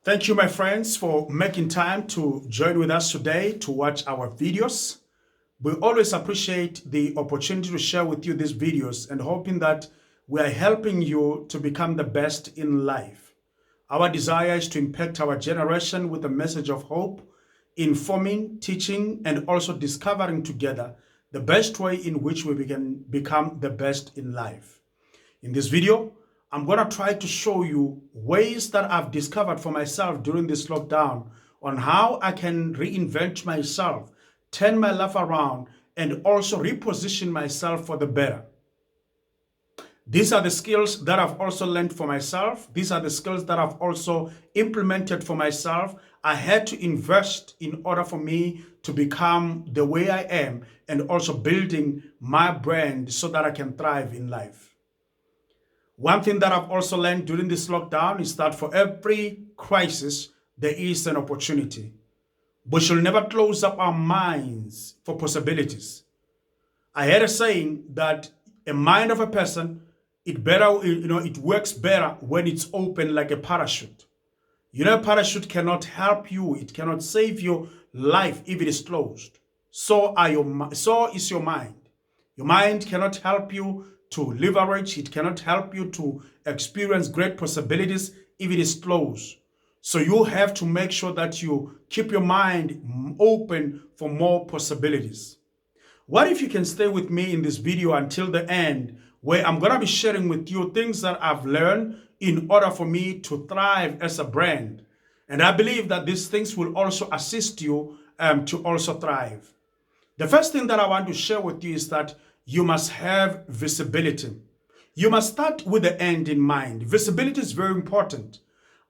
Thank you, my friends, for making time to join with us today to watch our videos. We always appreciate the opportunity to share with you these videos and hoping that we are helping you to become the best in life. Our desire is to impact our generation with a message of hope, informing, teaching, and also discovering together the best way in which we can become the best in life. In this video, I'm going to try to show you ways that I've discovered for myself during this lockdown on how I can reinvent myself, turn my life around, and also reposition myself for the better. These are the skills that I've also learned for myself. These are the skills that I've also implemented for myself. I had to invest in order for me to become the way I am and also building my brand so that I can thrive in life. One thing that I've also learned during this lockdown is that for every crisis, there is an opportunity. We should never close up our minds for possibilities. I heard a saying that a mind of a person, it works better when it's open like a parachute. A parachute cannot help you. It cannot save your life if it is closed. So is your mind. Your mind cannot help you to leverage. It cannot help you to experience great possibilities if it is closed. So you have to make sure that you keep your mind open for more possibilities. What if you can stay with me in this video until the end, where I'm going to be sharing with you things that I've learned in order for me to thrive as a brand. And I believe that these things will also assist you to also thrive. The first thing that I want to share with you is that you must have visibility. You must start with the end in mind. Visibility is very important.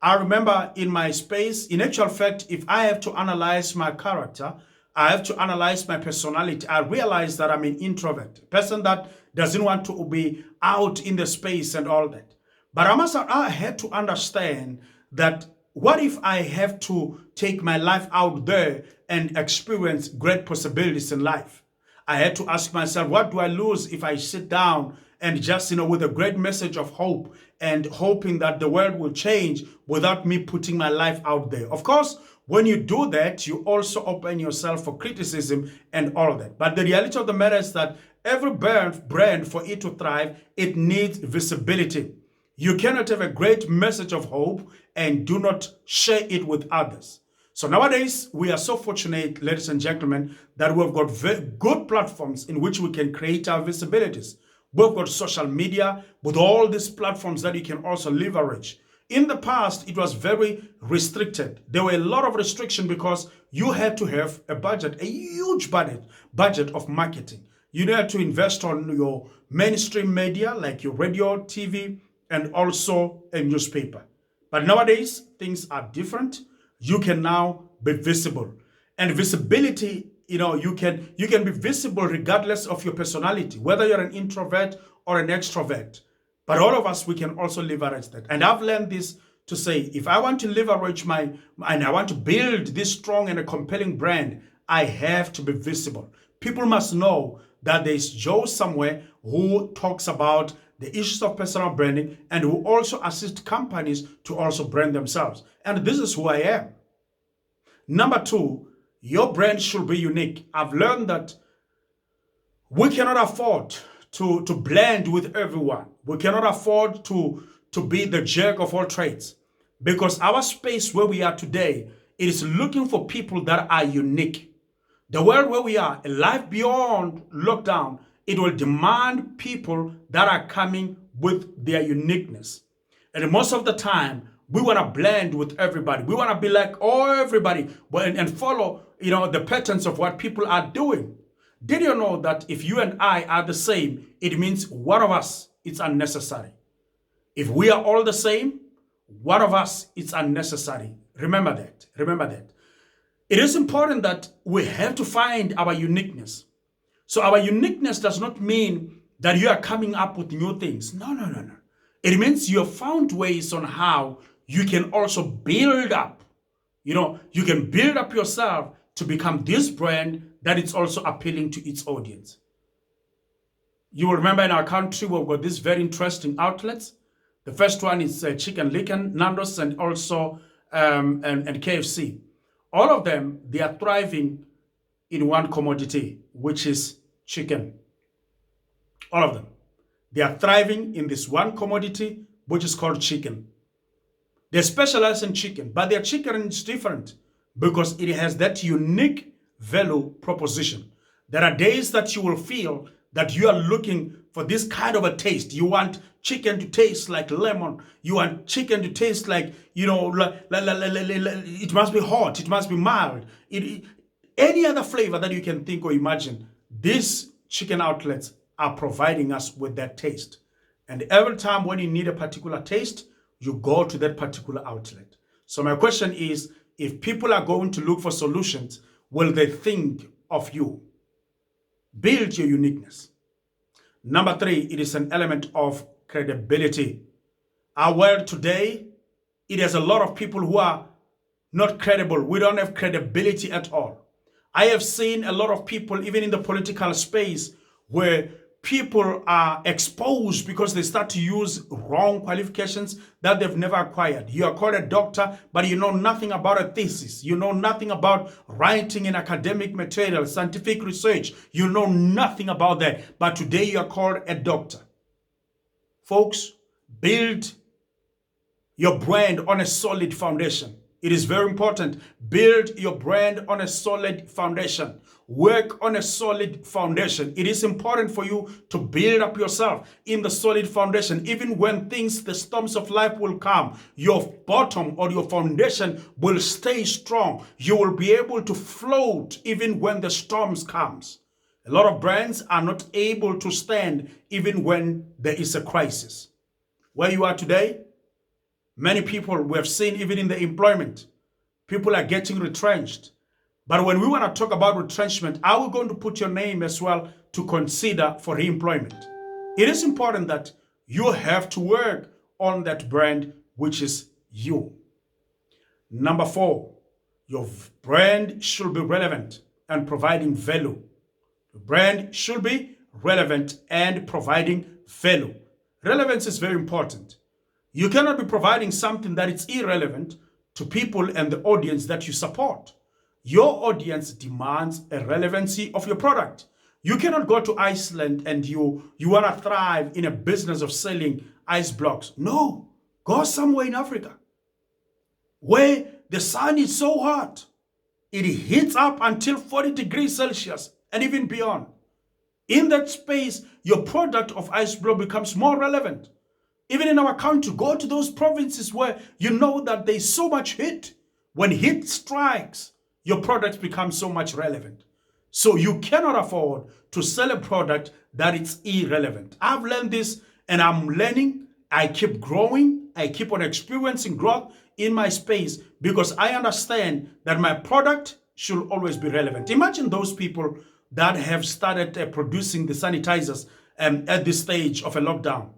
I remember in my space, in actual fact, if I have to analyze my character, I have to analyze my personality. I realize that I'm an introvert, a person that doesn't want to be out in the space and all that. But I had to understand that what if I have to take my life out there and experience great possibilities in life? I had to ask myself, what do I lose if I sit down and just, with a great message of hope and hoping that the world will change without me putting my life out there? Of course, when you do that, you also open yourself for criticism and all that. But the reality of the matter is that every brand, for it to thrive, it needs visibility. You cannot have a great message of hope and do not share it with others. So nowadays, we are so fortunate, ladies and gentlemen, that we've got very good platforms in which we can create our visibilities. We've got social media with all these platforms that you can also leverage. In the past, it was very restricted. There were a lot of restriction because you had to have a budget, a huge budget of marketing. You had to invest on your mainstream media like your radio, TV, and also a newspaper. But nowadays, things are different. You can now be visible. And visibility, you can be visible regardless of your personality, whether you're an introvert or an extrovert. But all of us, we can also leverage that. And I've learned this to say, if I want to leverage and I want to build this strong and a compelling brand, I have to be visible. People must know that there's Joe somewhere who talks about the issues of personal branding and who also assist companies to also brand themselves. And this is who I am. Number two, your brand should be unique. I've learned that we cannot afford to blend with everyone. We cannot afford to be the jack of all trades, because our space where we are today, it is looking for people that are unique. The world where we are, a life beyond lockdown, it will demand people that are coming with their uniqueness. And most of the time, we want to blend with everybody. We want to be like everybody and follow, the patterns of what people are doing. Did you know that if you and I are the same, it means one of us is unnecessary? If we are all the same, one of us is unnecessary. Remember that. Remember that. It is important that we have to find our uniqueness. So our uniqueness does not mean that you are coming up with new things. No. It means you have found ways on how you can also build up. You can build up yourself to become this brand that is also appealing to its audience. You will remember in our country, we've got these very interesting outlets. The first one is Chicken Licken, Nando's, and also and KFC. All of them, they are thriving in one commodity, which is chicken. All of them. They are thriving in this one commodity, which is called chicken. They specialize in chicken, but their chicken is different because it has that unique value proposition. There are days that you will feel that you are looking for this kind of a taste. You want chicken to taste like lemon. You want chicken to taste like, it must be hot. It must be mild. Any other flavor that you can think or imagine, these chicken outlets are providing us with that taste. And every time when you need a particular taste, you go to that particular outlet. So my question is, if people are going to look for solutions, will they think of you? Build your uniqueness. Number 3, it is an element of credibility. Our world today, it has a lot of people who are not credible. We don't have credibility at all. I have seen a lot of people, even in the political space, where people are exposed because they start to use wrong qualifications that they've never acquired. You are called a doctor, but you know nothing about a thesis. You know nothing about writing in academic material, scientific research. You know nothing about that. But today you are called a doctor. Folks, build your brand on a solid foundation. It is very important. Build your brand on a solid foundation. Work on a solid foundation. It is important for you to build up yourself in the solid foundation. Even when the storms of life will come, your bottom or your foundation will stay strong. You will be able to float even when the storms comes. A lot of brands are not able to stand even when there is a crisis. Where you are today, many people we have seen even in the employment, people are getting retrenched. But when we want to talk about retrenchment, are we going to put your name as well to consider for re-employment? It is important that you have to work on that brand, which is you. Number 4, your brand should be relevant and providing value. The brand should be relevant and providing value. Relevance is very important. You cannot be providing something that is irrelevant to people and the audience that you support. Your audience demands a relevancy of your product. You cannot go to Iceland and you want to thrive in a business of selling ice blocks. No, go somewhere in Africa where the sun is so hot. It heats up until 40 degrees Celsius and even beyond. In that space, your product of ice block becomes more relevant. Even in our country, go to those provinces where you know that there's so much heat. When heat strikes, your products become so much relevant. So you cannot afford to sell a product that is irrelevant. I've learned this and I'm learning. I keep growing. I keep on experiencing growth in my space because I understand that my product should always be relevant. Imagine those people that have started producing the sanitizers at this stage of a lockdown.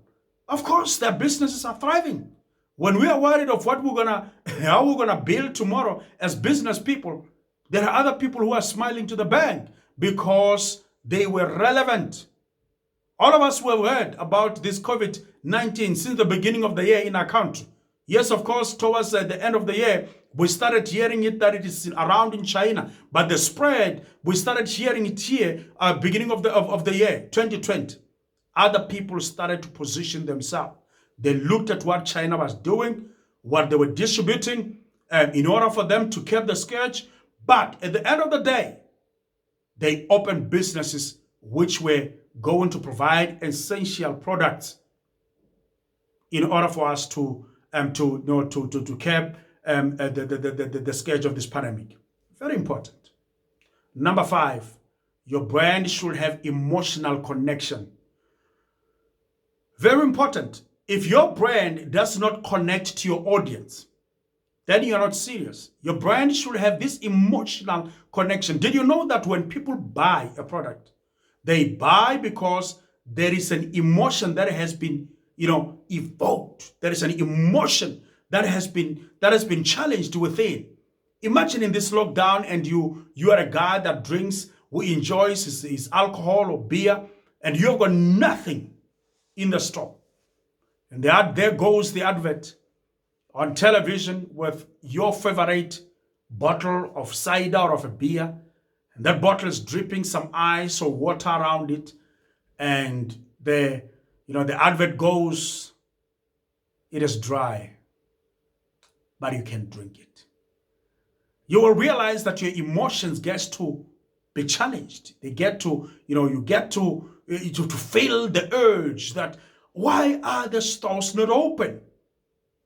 Of course, their businesses are thriving. When we are worried of how we're gonna build tomorrow as business people, there are other people who are smiling to the bank because they were relevant. All of us were heard about this COVID-19 since the beginning of the year in our country. Yes, of course, towards the end of the year, we started hearing it that it is around in China. But the spread, we started hearing it here beginning of the year, 2020. Other people started to position themselves. They looked at what China was doing, what they were distributing, in order for them to keep the scourge. But at the end of the day, they opened businesses which were going to provide essential products in order for us to keep the scourge of this pandemic. Very important. Number 5, your brand should have emotional connection. Very important. If your brand does not connect to your audience, then you're not serious. Your brand should have this emotional connection. Did you know that when people buy a product, they buy because there is an emotion that has been, evoked. There is an emotion that has been challenged within. Imagine in this lockdown and you are a guy that drinks, who enjoys his alcohol or beer, and you've got nothing in the store. And there goes the advert. on television with your favorite bottle of cider or of a beer, and that bottle is dripping some ice or water around it, and the advert goes, it is dry, but you can drink it. You will realize that your emotions get to be challenged. They get to, you get to feel the urge that why are the stores not open?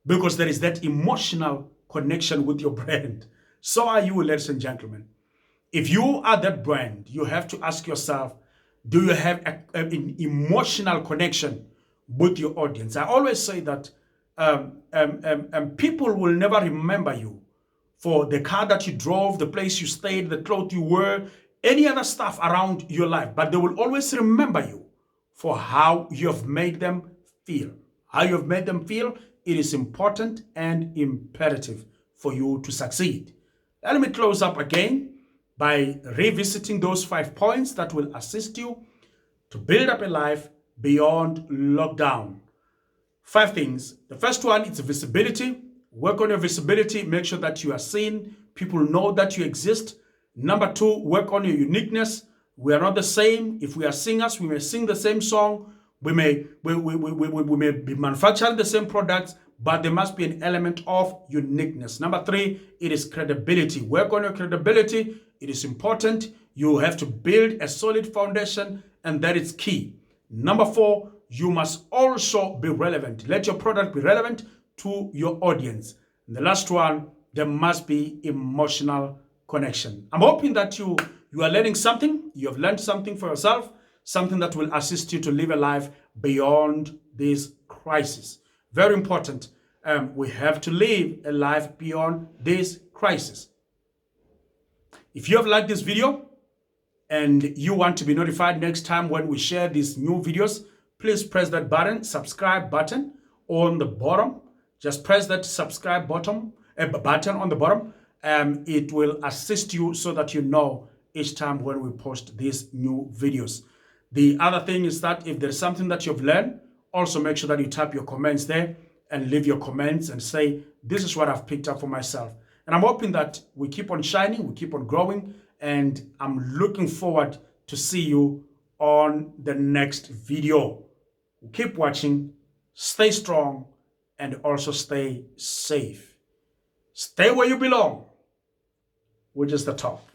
Because there is that emotional connection with your brand. So are you, ladies and gentlemen. If you are that brand, you have to ask yourself, do you have an emotional connection with your audience? I always say that people will never remember you for the car that you drove, the place you stayed, the clothes you wore, any other stuff around your life. But they will always remember you for how you have made them feel. How you have made them feel, it is important and imperative for you to succeed. Let me close up again by revisiting those 5 points that will assist you to build up a life beyond lockdown. 5 things. The first one is visibility. Work on your visibility. Make sure that you are seen. People know that you exist. Number 2, work on your uniqueness. We are not the same. If we are singers, we may sing the same song. We may be manufacturing the same products, but there must be an element of uniqueness. Number 3, it is credibility. Work on your credibility. It is important. You have to build a solid foundation, and that is key. Number 4, you must also be relevant. Let your product be relevant to your audience. And the last one, there must be emotional connection. I'm hoping that you are learning something. You have learned something for yourself, something that will assist you to live a life beyond this crisis. Very important. We have to live a life beyond this crisis. If you have liked this video and you want to be notified next time when we share these new videos, please press that button, subscribe button on the bottom. Just press that subscribe button on the bottom. It will assist you so that you know each time when we post these new videos. The other thing is that if there's something that you've learned, also make sure that you type your comments there and leave your comments and say, this is what I've picked up for myself. And I'm hoping that we keep on shining, we keep on growing, and I'm looking forward to see you on the next video. Keep watching, stay strong, and also stay safe. Stay where you belong, which is the top.